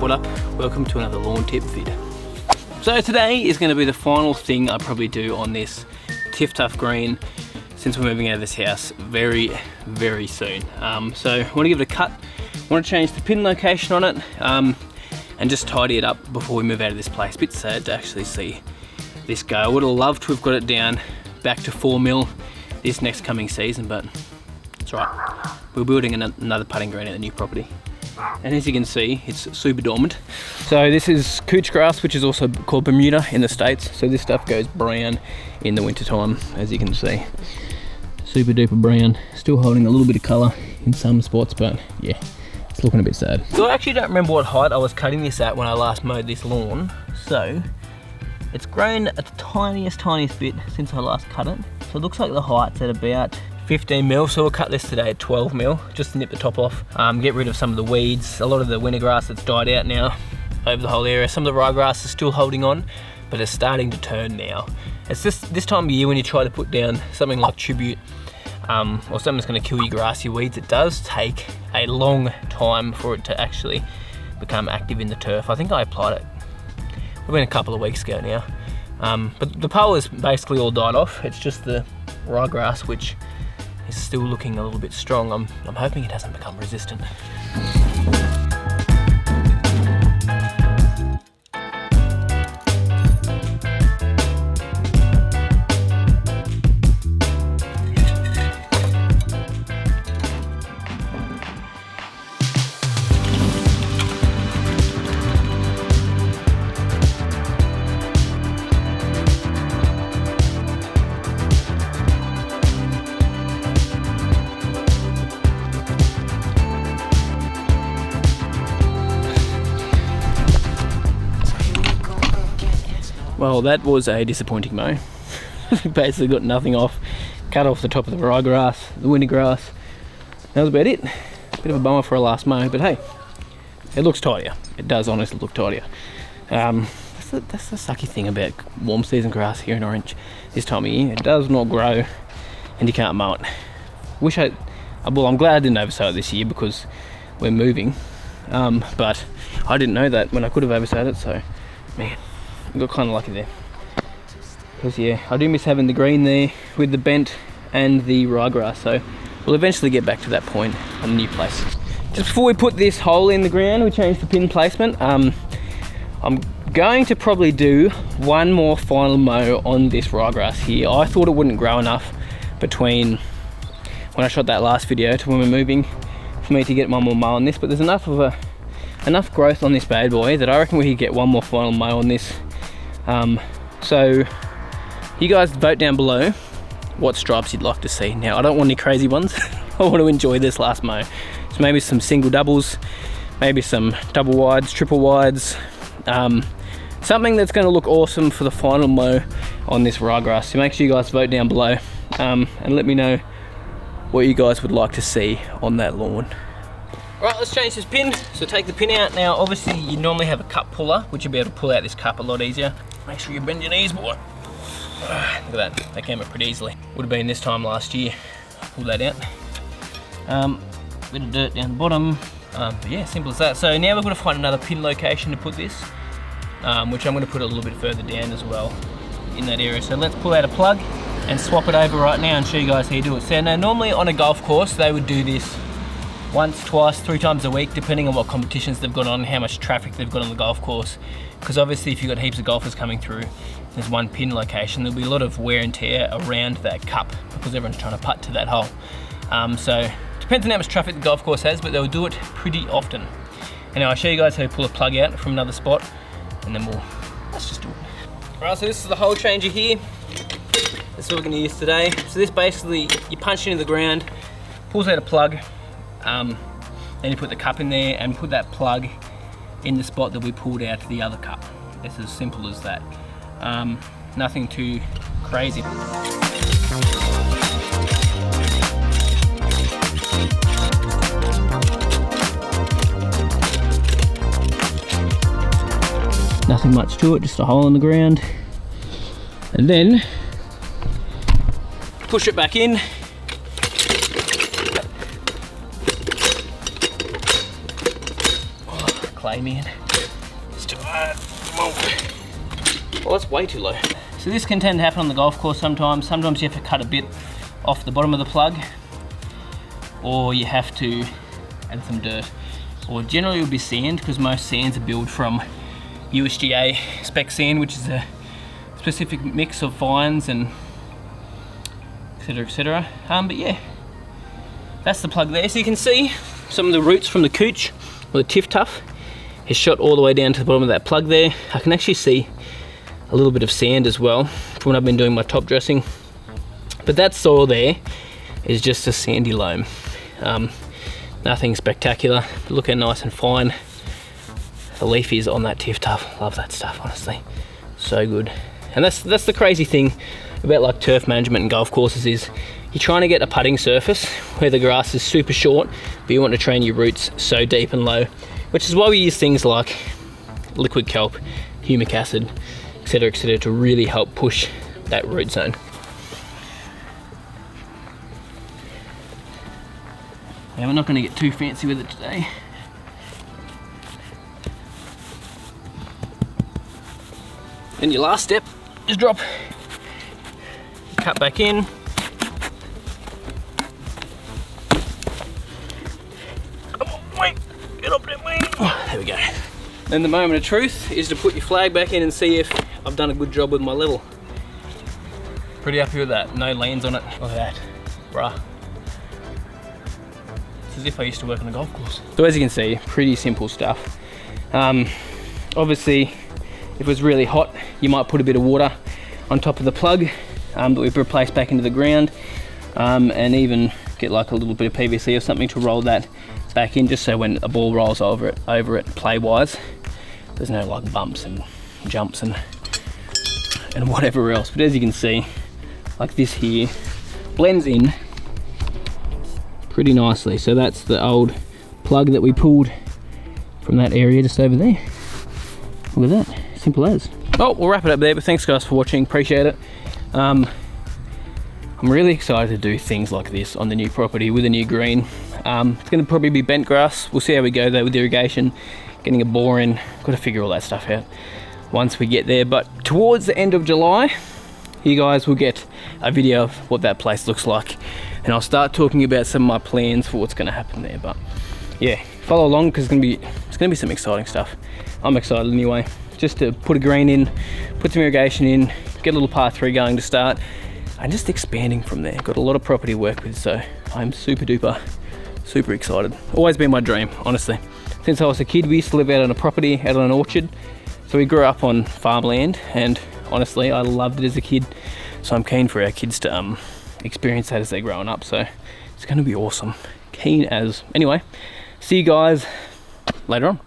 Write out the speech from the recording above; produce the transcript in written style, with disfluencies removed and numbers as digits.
what up? Welcome to another lawn tip vid. So today is going to be the final thing I probably do on this Tiftuf Green since we're moving out of this house very soon. So I want to give it a cut, I want to change the pin location on it and just tidy it up before we move out of this place. A bit sad to actually see this go. I would have loved to have got it down back to 4mm this next coming season, but it's right. We're building another putting green at the new property. And as you can see, it's super dormant. So this is couch grass, which is also called Bermuda in the States. So this stuff goes brown in the winter time, as you can see. Super duper brown, still holding a little bit of colour in some spots, but yeah, it's looking a bit sad. So I actually don't remember what height I was cutting this at when I last mowed this lawn. So it's grown a tiniest bit since I last cut it. So it looks like the height's at about 15mm, so we'll cut this today at 12mm, just to nip the top off, get rid of some of the weeds, a lot of the winter grass that's died out now over the whole area. Some of the ryegrass is still holding on, but it's starting to turn now. It's just this time of year when you try to put down something like Tribute, or something that's going to kill your grassy weeds, it does take a long time for it to actually become active in the turf. I think I applied it, it's been a couple of weeks ago now, but the pole is basically all died off. It's just the ryegrass which is still looking a little bit strong. I'm hoping it hasn't become resistant. Well, that was a disappointing mow. Basically got nothing off. Cut off the top of the ryegrass, the winter grass. That was about it. Bit of a bummer for a last mow, but hey, it looks tidier. It does honestly look tidier. That's the sucky thing about warm season grass here in Orange this time of year. It does not grow and you can't mow it. Well, I'm glad I didn't oversow it this year because we're moving. But I didn't know that when I could have oversowed it, so man, I got kind of lucky there. Because yeah, I do miss having the green there with the bent and the ryegrass, so we'll eventually get back to that point on the new place. Just before we put this hole in the ground, we changed the pin placement. I'm going to probably do one more final mow on this ryegrass here. I thought it wouldn't grow enough between when I shot that last video to when we're moving for me to get one more mow on this, but there's enough growth on this bad boy that I reckon we could get one more final mow on this. So you guys vote down below what stripes you'd like to see. Now I don't want any crazy ones. I want to enjoy this last mow. So maybe some single doubles, maybe some double wides, triple wides, something that's going to look awesome for the final mow on this ryegrass. So make sure you guys vote down below and let me know what you guys would like to see on that lawn. Right, let's change this pin. So take the pin out. Now obviously you normally have a cup puller, which you'll be able to pull out this cup a lot easier. Make sure you bend your knees, boy. Look at that, that came out pretty easily. Would have been this time last year. Pull that out. Bit of dirt down the bottom. But yeah, simple as that. So now we're going to find another pin location to put this, which I'm going to put a little bit further down as well in that area. So let's pull out a plug and swap it over right now and show you guys how you do it. So now normally on a golf course they would do this once, twice, 3 times a week, depending on what competitions they've got on, how much traffic they've got on the golf course. Because obviously if you've got heaps of golfers coming through, there's one pin location, there'll be a lot of wear and tear around that cup because everyone's trying to putt to that hole. So depends on how much traffic the golf course has, but they'll do it pretty often. And now I'll show you guys how to pull a plug out from another spot, and then let's just do it. Alright, so this is the hole changer here. This is what we're going to use today. So this basically, you punch it into the ground, pulls out a plug, then you put the cup in there and put that plug in the spot that we pulled out the other cup. It's as simple as that. Nothing too crazy. Nothing much to it, just a hole in the ground. And then push it back in. Oh, clay man. too hard. Come on. Well, that's way too low. So this can tend to happen on the golf course sometimes. Sometimes you have to cut a bit off the bottom of the plug, or you have to add some dirt. Or generally it will be sand, because most sands are built from USGA spec sand, which is a specific mix of fines and etc, etc. But yeah, that's the plug there. So you can see some of the roots from the cooch, or the Tiftuf, is shot all the way down to the bottom of that plug there. I can actually see a little bit of sand as well from when I've been doing my top dressing. But that soil there is just a sandy loam. Nothing spectacular. Look how nice and fine the leaf is on that Tiftuf. Love that stuff, honestly. So good. And that's the crazy thing about like turf management and golf courses is you're trying to get a putting surface where the grass is super short, but you want to train your roots so deep and low, which is why we use things like liquid kelp, humic acid, etc, to really help push that root zone. Yeah, we're not going to get too fancy with it today. Then your last step is drop, cut back in, come on, wait, get up there, wait. Oh, there we go. Then the moment of truth is to put your flag back in and see if I've done a good job with my level. Pretty happy with that, no lands on it. Look at that, bruh. It's as if I used to work on a golf course. So as you can see, pretty simple stuff. Obviously, if it was really hot, you might put a bit of water on top of the plug that we've replaced back into the ground, and even get like a little bit of PVC or something to roll that back in, just so when a ball rolls over it play-wise, there's no like bumps and jumps and whatever else. But as you can see, like this here blends in pretty nicely. So that's the old plug that we pulled from that area just over there. Look at that, simple as. Well, we'll wrap it up there, but thanks guys for watching, appreciate it. I'm really excited to do things like this on the new property with a new green. It's going to probably be bent grass. We'll see how we go though with irrigation, getting a bore in. Got to figure all that stuff out once we get there. But towards the end of July, you guys will get a video of what that place looks like, and I'll start talking about some of my plans for what's going to happen there. But yeah, follow along because it's going to be some exciting stuff. I'm excited anyway, just to put a green in, put some irrigation in, get a little par 3 going to start, and just expanding from there. Got a lot of property to work with, so I'm super excited. Always been my dream, honestly. Since I was a kid, we used to live out on a property, out on an orchard. So we grew up on farmland, and honestly, I loved it as a kid. So I'm keen for our kids to experience that as they're growing up. So it's going to be awesome. Keen as. Anyway, see you guys later on.